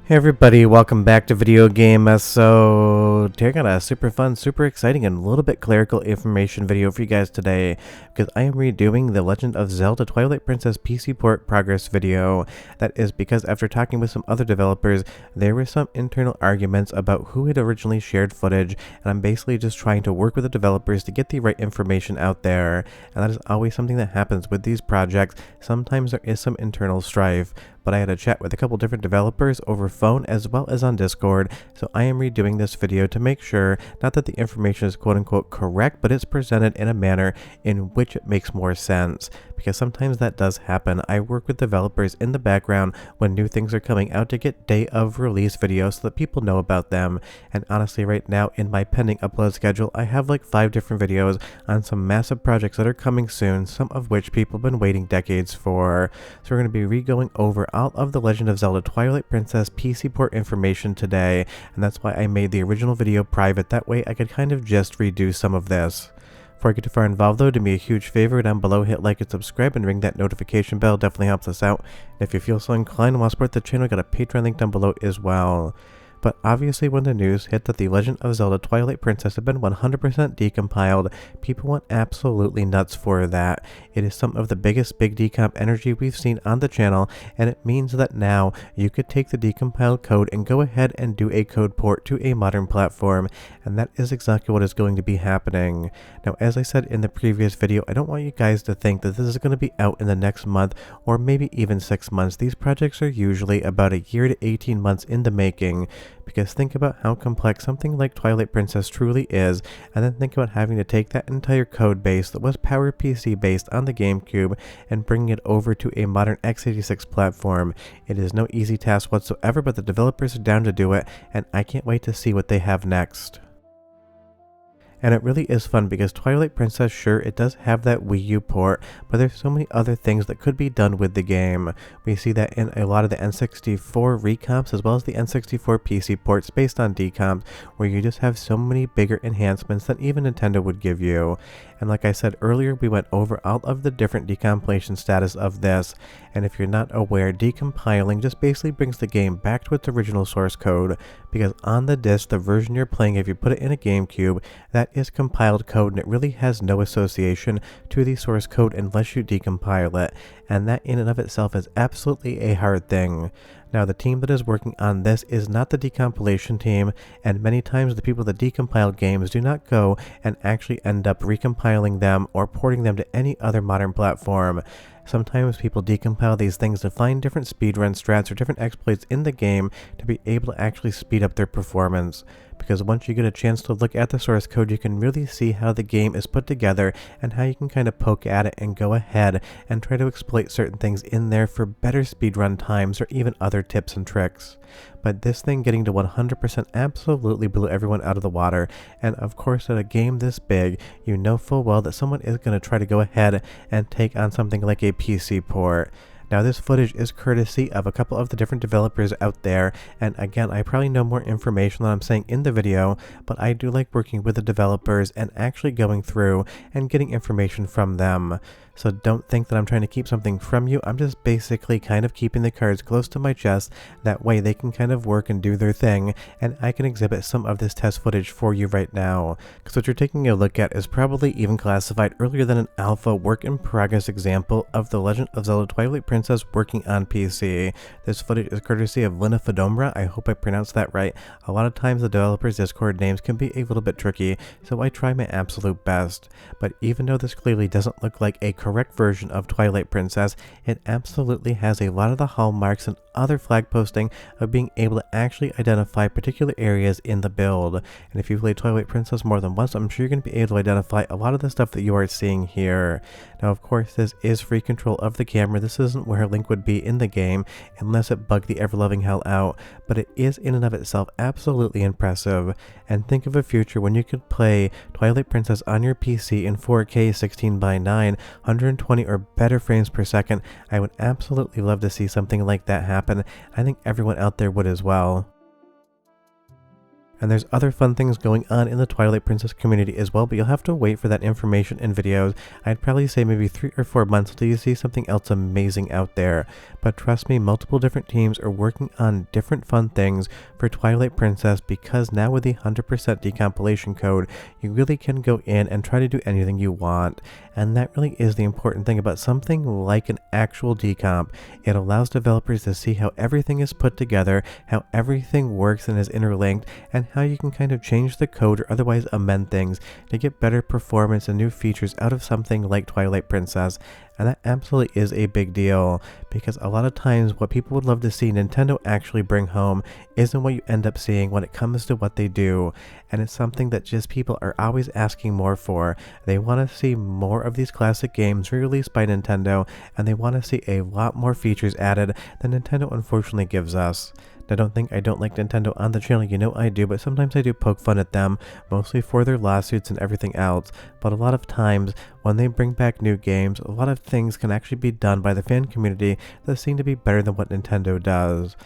Hey everybody, welcome back to Video Game. So I got a super fun, super exciting, and a little bit clerical information video for you guys today, because I am redoing the Legend of Zelda Twilight Princess PC port progress video. That is because after talking with some other developers, there were some internal arguments about who had originally shared footage, and I'm basically just trying to work with the developers to get the right information out there. And that is always something that happens with these projects. Sometimes there is some internal strife, but I had a chat with a couple different developers over phone as well as on Discord, so I am redoing this video to make sure not that the information is quote-unquote correct, but it's presented in a manner in which it makes more sense, because sometimes that does happen. I work with developers in the background when new things are coming out to get day of release videos so that people know about them, and honestly right now in my pending upload schedule I have like 5 different videos on some massive projects that are coming soon, some of which people have been waiting decades for. So we're going to be re-going over all of the Legend of Zelda Twilight Princess PC port information today, and that's why I made the original video private. That way I could kind of just redo some of this. Before I get too far involved though, do me a huge favor down below, hit like and subscribe and ring that notification bell, definitely helps us out. And if you feel so inclined and want to support the channel, I got a Patreon link down below as well. But obviously when the news hit that the Legend of Zelda Twilight Princess had been 100% decompiled, people went absolutely nuts for that. It is some of the biggest big decomp energy we've seen on the channel, and it means that now you could take the decompiled code and go ahead and do a code port to a modern platform, and that is exactly what is going to be happening. Now, as I said in the previous video, I don't want you guys to think that this is going to be out in the next month or maybe even 6 months. These projects are usually about a year to 18 months in the making, because think about how complex something like Twilight Princess truly is, and then think about having to take that entire code base that was PowerPC based on the GameCube and bringing it over to a modern x86 platform. It is no easy task whatsoever, but the developers are down to do it, and I can't wait to see what they have next. And it really is fun because Twilight Princess, sure, it does have that Wii U port, but there's so many other things that could be done with the game. We see that in a lot of the N64 recomps as well as the N64 PC ports based on Decomp, where you just have so many bigger enhancements than even Nintendo would give you. And like I said earlier, we went over all of the different decompilation status of this, and if you're not aware, decompiling just basically brings the game back to its original source code, because on the disc, the version you're playing, if you put it in a GameCube, that is compiled code and it really has no association to the source code unless you decompile it, and that in and of itself is absolutely a hard thing. Now, the team that is working on this is not the decompilation team, and many times the people that decompile games do not go and actually end up recompiling them or porting them to any other modern platform. Sometimes people decompile these things to find different speedrun strats or different exploits in the game to be able to actually speed up their performance. Because once you get a chance to look at the source code, you can really see how the game is put together and how you can kind of poke at it and go ahead and try to exploit certain things in there for better speedrun times or even other tips and tricks. But this thing getting to 100% absolutely blew everyone out of the water, and of course at a game this big, you know full well that someone is going to try to go ahead and take on something like a PC port. Now, this footage is courtesy of a couple of the different developers out there, and again, I probably know more information than I'm saying in the video, but I do like working with the developers and actually going through and getting information from them. So don't think that I'm trying to keep something from you. I'm just basically kind of keeping the cards close to my chest. That way they can kind of work and do their thing, and I can exhibit some of this test footage for you right now. Because what you're taking a look at is probably even classified earlier than an alpha work in progress example of the Legend of Zelda Twilight Princess working on PC. This footage is courtesy of linifadomra. I hope I pronounced that right. A lot of times the developers' Discord names can be a little bit tricky, so I try my absolute best. But even though this clearly doesn't look like a correct version of Twilight Princess, it absolutely has a lot of the hallmarks and other flag posting of being able to actually identify particular areas in the build. And if you've played Twilight Princess more than once, I'm sure you're going to be able to identify a lot of the stuff that you are seeing here. Now, of course, this is free control of the camera. This isn't where Link would be in the game unless it bugged the ever-loving hell out, but it is in and of itself absolutely impressive. And think of a future when you could play Twilight Princess on your PC in 4K 16:9, 120 or better frames per second. I would absolutely love to see something like that happen. I think everyone out there would as well. And there's other fun things going on in the Twilight Princess community as well, but you'll have to wait for that information and videos. I'd probably say maybe 3 or 4 months until you see something else amazing out there. But trust me, multiple different teams are working on different fun things for Twilight Princess, because now with the 100% decompilation code, you really can go in and try to do anything you want. And that really is the important thing about something like an actual decomp. It allows developers to see how everything is put together, how everything works and is interlinked, and how you can kind of change the code or otherwise amend things to get better performance and new features out of something like Twilight Princess. And that absolutely is a big deal, because a lot of times what people would love to see Nintendo actually bring home isn't what you end up seeing when it comes to what they do. And it's something that just people are always asking more for. They want to see more of these classic games re-released by Nintendo, and they want to see a lot more features added than Nintendo unfortunately gives us. Now, don't think I don't like Nintendo on the channel, you know I do, but sometimes I do poke fun at them, mostly for their lawsuits and everything else. But a lot of times, when they bring back new games, a lot of things can actually be done by the fan community that seem to be better than what Nintendo does.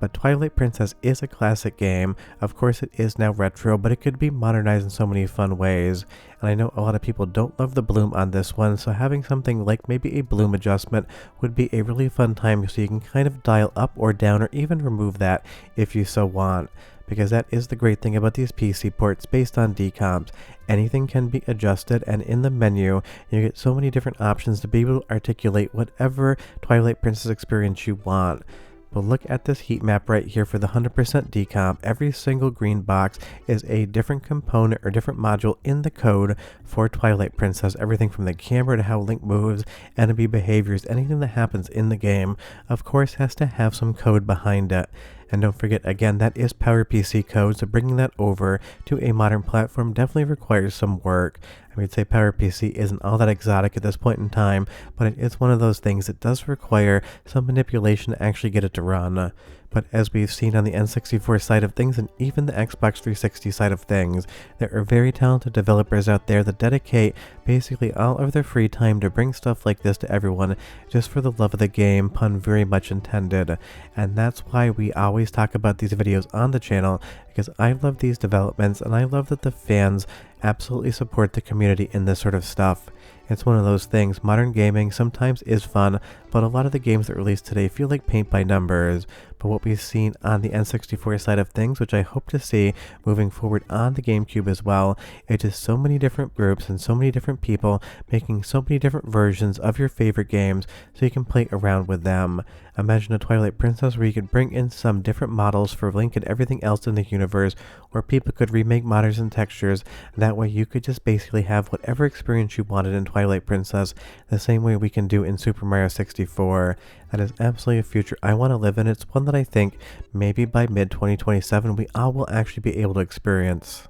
But Twilight Princess is a classic game. Of course it is now retro, but it could be modernized in so many fun ways. And I know a lot of people don't love the bloom on this one, so having something like maybe a bloom adjustment would be a really fun time, so you can kind of dial up or down or even remove that if you so want. Because that is the great thing about these PC ports based on decomps. Anything can be adjusted, and in the menu you get so many different options to be able to articulate whatever Twilight Princess experience you want. But look at this heat map right here for the 100% decomp. Every single green box is a different component or different module in the code for Twilight Princess. Everything from the camera to how Link moves, enemy behaviors, anything that happens in the game, of course, has to have some code behind it. And don't forget, again, that is PowerPC code, so bringing that over to a modern platform definitely requires some work. I would say PowerPC isn't all that exotic at this point in time, but it is one of those things that does require some manipulation to actually get it to run. But as we've seen on the N64 side of things, and even the Xbox 360 side of things, there are very talented developers out there that dedicate basically all of their free time to bring stuff like this to everyone just for the love of the game, pun very much intended. And that's why we always talk about these videos on the channel, because I love these developments and I love that the fans absolutely support the community in this sort of stuff. It's one of those things. Modern gaming sometimes is fun, but a lot of the games that release today feel like paint by numbers. But what we've seen on the N64 side of things, which I hope to see moving forward on the GameCube as well, it's just so many different groups and so many different people making so many different versions of your favorite games so you can play around with them. Imagine a Twilight Princess where you could bring in some different models for Link and everything else in the universe, or people could remake models and textures. That way you could just basically have whatever experience you wanted in Twilight Princess, the same way we can do in Super Mario 64. That is absolutely a future I want to live in. It's one that I think maybe by mid-2027 we all will actually be able to experience.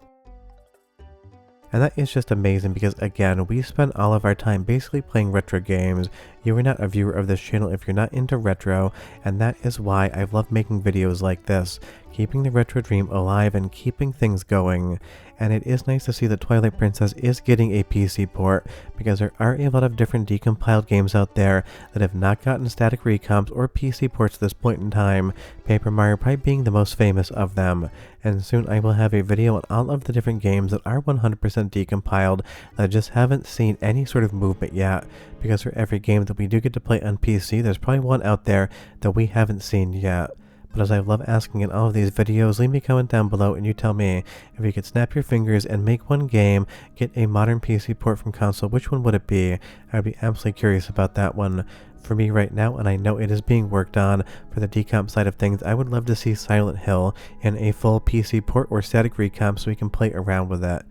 And that is just amazing, because again, we spend all of our time basically playing retro games. You are not a viewer of this channel if you're not into retro, and that is why I love making videos like this, keeping the retro dream alive and keeping things going. And it is nice to see that Twilight Princess is getting a PC port, because there are a lot of different decompiled games out there that have not gotten static recomps or PC ports at this point in time, Paper Mario probably being the most famous of them. And soon I will have a video on all of the different games that are 100% decompiled that just haven't seen any sort of movement yet, because for every game that we do get to play on PC, there's probably one out there that we haven't seen yet. But as I love asking in all of these videos, leave me a comment down below and you tell me, if you could snap your fingers and make one game get a modern PC port from console, which one would it be? I would be absolutely curious about that one. For me right now, and I know it is being worked on for the decomp side of things, I would love to see Silent Hill in a full PC port or static recomp so we can play around with it.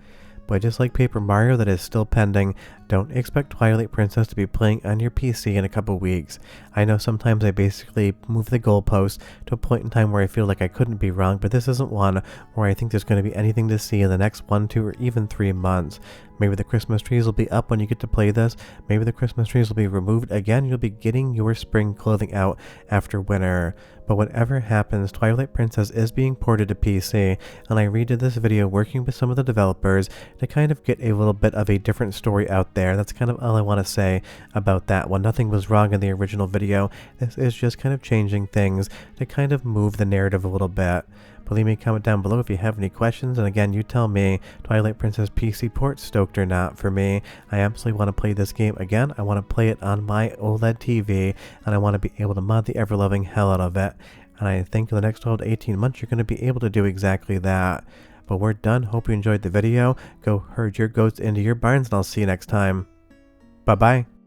But just like Paper Mario that is still pending, don't expect Twilight Princess to be playing on your PC in a couple weeks. I know sometimes I basically move the goalpost to a point in time where I feel like I couldn't be wrong, but this isn't one where I think there's going to be anything to see in the next 1, 2, or even 3 months. Maybe the Christmas trees will be up when you get to play this, maybe the Christmas trees will be removed again, you'll be getting your spring clothing out after winter. But whatever happens, Twilight Princess is being ported to PC, and I redid this video working with some of the developers to kind of get a little bit of a different story out there. That's kind of all I want to say about that one. Nothing was wrong in the original video. This is just kind of changing things to kind of move the narrative a little bit. But leave me a comment down below if you have any questions, and again, you tell me, Twilight Princess PC port stoked or not for me. I absolutely want to play this game again. I want to play it on my OLED TV, and I want to be able to mod the ever-loving hell out of it. And I think in the next 12 to 18 months, you're going to be able to do exactly that. But we're done. Hope you enjoyed the video. Go herd your goats into your barns, and I'll see you next time. Bye-bye.